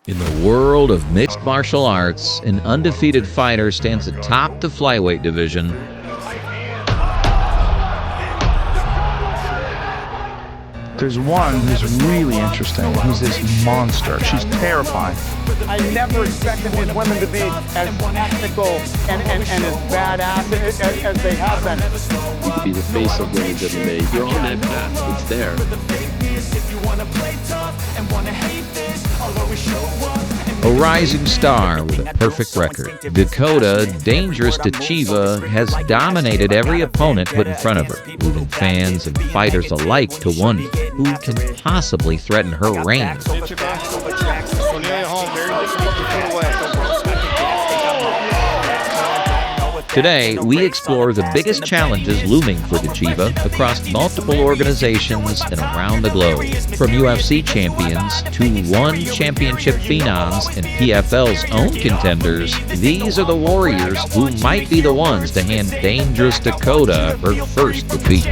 In the world of mixed martial arts, an undefeated fighter stands atop the flyweight division. There's one who's really interesting. Who's this monster. She's terrifying. I never expected these women to be as technical and as badass as they have been. You could be the face of women's MMA. You're on that path. It's there. A rising star with a perfect record, Dakota Dangerous Ditcheva has dominated every opponent put in front of her, leaving fans and fighters alike to wonder who can possibly threaten her reign. Today, we explore the biggest challenges looming for Ditcheva across multiple organizations and around the globe. From UFC champions to one championship phenoms and PFL's own contenders, these are the warriors who might be the ones to hand Dangerous Dakota her first defeat.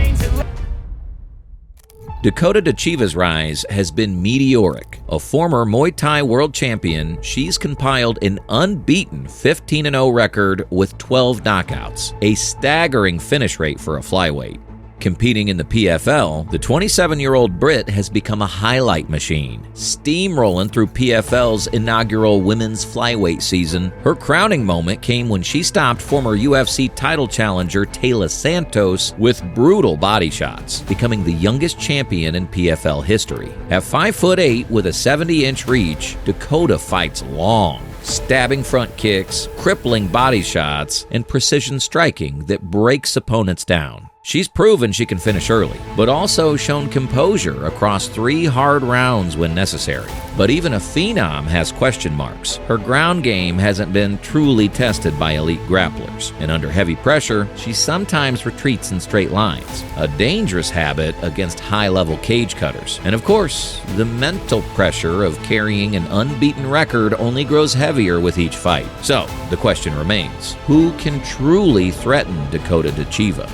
Dakota Ditcheva's rise has been meteoric. A former Muay Thai world champion, she's compiled an unbeaten 15-0 record with 12 knockouts, a staggering finish rate for a flyweight. Competing in the PFL, the 27-year-old Brit has become a highlight machine, steamrolling through PFL's inaugural women's flyweight season. Her crowning moment came when she stopped former UFC title challenger Taila Santos with brutal body shots, becoming the youngest champion in PFL history. At 5'8" with a 70-inch reach, Dakota fights long, stabbing front kicks, crippling body shots, and precision striking that breaks opponents down. She's proven she can finish early, but also shown composure across 3 hard rounds when necessary. But even a phenom has question marks. Her ground game hasn't been truly tested by elite grapplers, and under heavy pressure, she sometimes retreats in straight lines, a dangerous habit against high-level cage cutters. And of course, the mental pressure of carrying an unbeaten record only grows heavier with each fight. So, the question remains, who can truly threaten Dakota Ditcheva?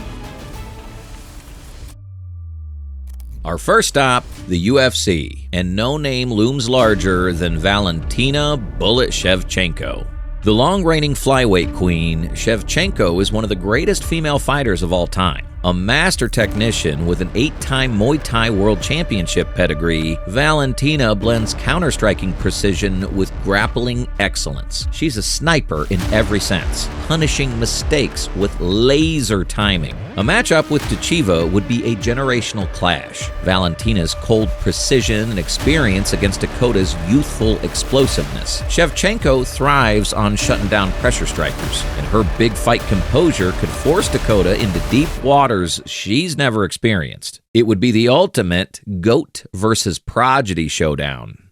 Our first stop, the UFC, and no name looms larger than Valentina "Bullet" Shevchenko. The long-reigning flyweight queen, Shevchenko is one of the greatest female fighters of all time. A master technician with an 8-time Muay Thai World Championship pedigree, Valentina blends counter-striking precision with grappling excellence. She's a sniper in every sense, punishing mistakes with laser timing. A matchup with Ditcheva would be a generational clash. Valentina's cold precision and experience against Dakota's youthful explosiveness. Shevchenko thrives on shutting down pressure strikers, and her big fight composure could force Dakota into deep waters she's never experienced. It would be the ultimate GOAT versus prodigy showdown.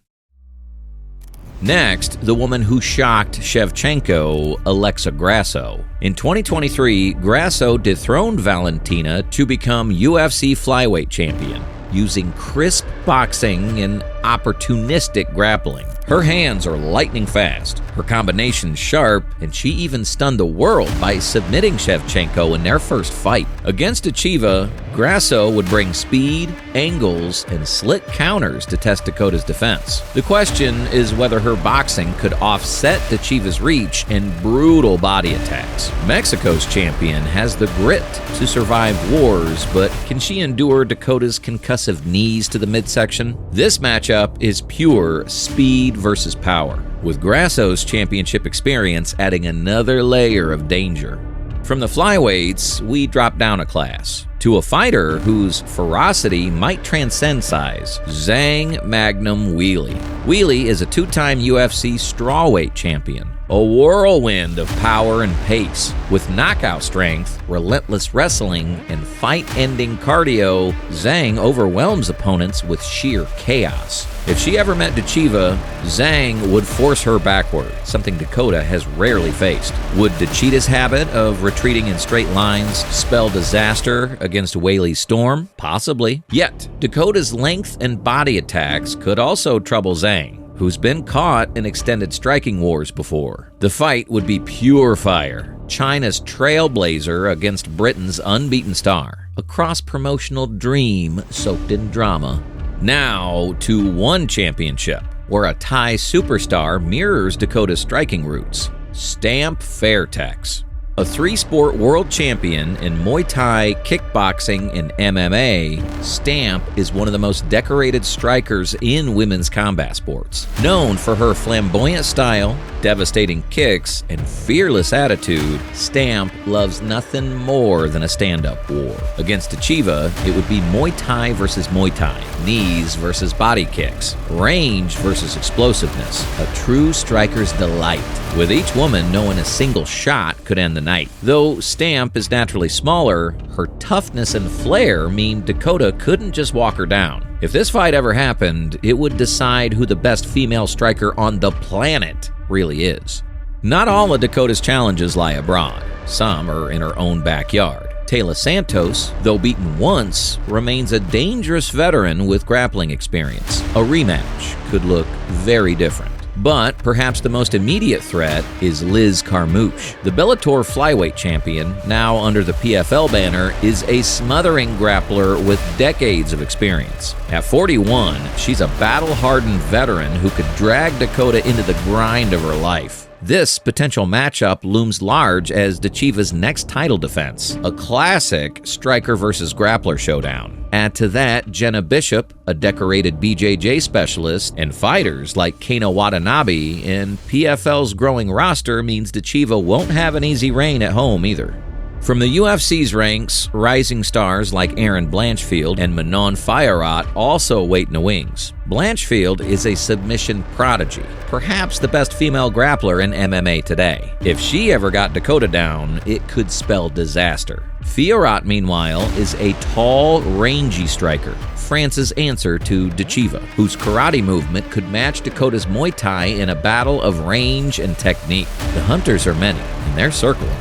Next, the woman who shocked Shevchenko, Alexa Grasso. In 2023, Grasso dethroned Valentina to become UFC flyweight champion, using crisp boxing and opportunistic grappling. Her hands are lightning fast, her combinations sharp, and she even stunned the world by submitting Shevchenko in their first fight. Against Ditcheva, Grasso would bring speed, angles, and slick counters to test Dakota's defense. The question is whether her boxing could offset Ditcheva's reach and brutal body attacks. Mexico's champion has the grit to survive wars, but can she endure Dakota's concussive knees to the midsection? This matchup is pure speed versus power, with Grasso's championship experience adding another layer of danger. From the flyweights, we drop down a class to a fighter whose ferocity might transcend size, Zhang Magnum Weili. Weili is a 2-time UFC strawweight champion, a whirlwind of power and pace. With knockout strength, relentless wrestling, and fight-ending cardio, Zhang overwhelms opponents with sheer chaos. If she ever met Ditcheva, Zhang would force her backward, something Dakota has rarely faced. Would Ditcheva's habit of retreating in straight lines spell disaster against Weili's storm? Possibly. Yet, Dakota's length and body attacks could also trouble Zhang, who's been caught in extended striking wars before. The fight would be pure fire. China's trailblazer against Britain's unbeaten star. A cross-promotional dream soaked in drama. Now to one championship. where a Thai superstar mirrors Dakota's striking roots. Stamp Fairtex. A three-sport world champion in Muay Thai, kickboxing, and MMA, Stamp is one of the most decorated strikers in women's combat sports. Known for her flamboyant style, devastating kicks, and fearless attitude, Stamp loves nothing more than a stand-up war. Against Ditcheva, it would be Muay Thai versus Muay Thai, knees versus body kicks, range versus explosiveness, a true striker's delight, with each woman knowing a single shot could end the night. Though Stamp is naturally smaller, her toughness and flair mean Dakota couldn't just walk her down. If this fight ever happened, it would decide who the best female striker on the planet really is. Not all of Dakota's challenges lie abroad. Some are in her own backyard. Taila Santos, though beaten once, remains a dangerous veteran with grappling experience. A rematch could look very different. But perhaps the most immediate threat is Liz Carmouche. The Bellator flyweight champion, now under the PFL banner, is a smothering grappler with decades of experience. At 41, she's a battle-hardened veteran who could drag Dakota into the grind of her life. This potential matchup looms large as Ditcheva's next title defense, a classic striker versus grappler showdown. Add to that Jenna Bishop, a decorated BJJ specialist, and fighters like Kano Watanabe, and PFL's growing roster means Ditcheva won't have an easy reign at home either. From the UFC's ranks, rising stars like Erin Blanchfield and Manon Fiorot also wait in the wings. Blanchfield is a submission prodigy, perhaps the best female grappler in MMA today. If she ever got Dakota down, it could spell disaster. Fiorot, meanwhile, is a tall, rangy striker, France's answer to Ditcheva, whose karate movement could match Dakota's Muay Thai in a battle of range and technique. The hunters are many, and they're circling.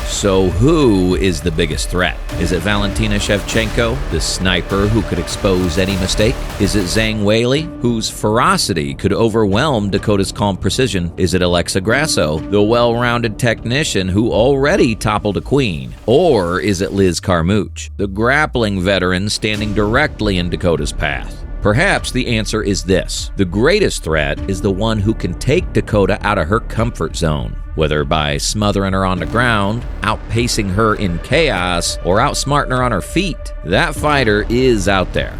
So who is the biggest threat? Is it Valentina Shevchenko, the sniper who could expose any mistake? Is it Zhang Weili, whose ferocity could overwhelm Dakota's calm precision? Is it Alexa Grasso, the well-rounded technician who already toppled a queen? Or is it Liz Carmouche, the grappling veteran standing directly in Dakota's path? Perhaps the answer is this: the greatest threat is the one who can take Dakota out of her comfort zone, whether by smothering her on the ground, outpacing her in chaos, or outsmarting her on her feet. That fighter is out there.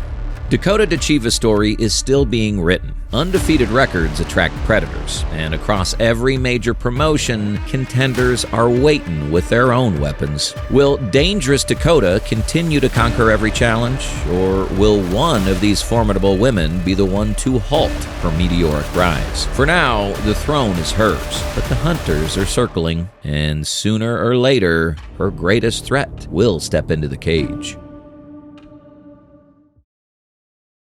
Dakota Ditcheva's story is still being written. Undefeated records attract predators, and across every major promotion, contenders are waiting with their own weapons. Will dangerous Dakota continue to conquer every challenge, or will one of these formidable women be the one to halt her meteoric rise? For now, the throne is hers, but the hunters are circling, and sooner or later, her greatest threat will step into the cage.